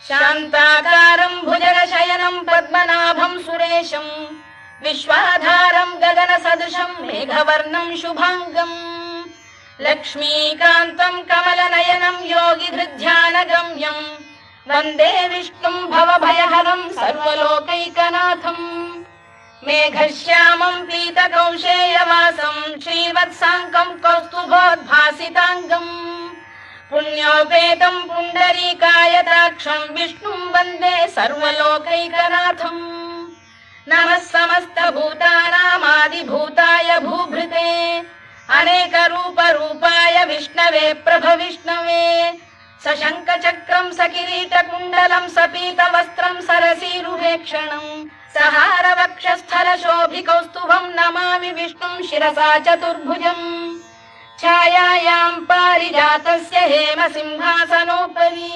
शान्ताकारं भुजगशयनं पद्मनाभं सुरेशं विश्वाधारं गगनसदृशं मेघवर्णं शुभांगम् लक्ष्मीकान्तं कमलनयनं योगिधृध्यानगम्यं वन्दे विष्णुं भवभयहरं सर्वलोकैकनाथम् मेघश्यामं पीतकौशेयवासं श्रीवत्साङ्कं कौस्तुभोद्भासिताङ्गम् पुण्योपेतं पुण्डरीकायताक्षं विष्णुं वन्दे सर्वलोकैकनाथम् नमः समस्तभूतानामादिभूताय भूभृते अनेकरूपरूपाय विष्णवे प्रभविष्णवे सशङ्खचक्रं सकिरीटकुण्डलं सपीतवस्त्रं सरसीरुहेक्षणं सहारवक्षस्थलशोभिकौस्तुभं नमामि विष्णुं शिरसा चतुर्भुजम् छायायां पारिजातस्य हेमसिंहासनोपरि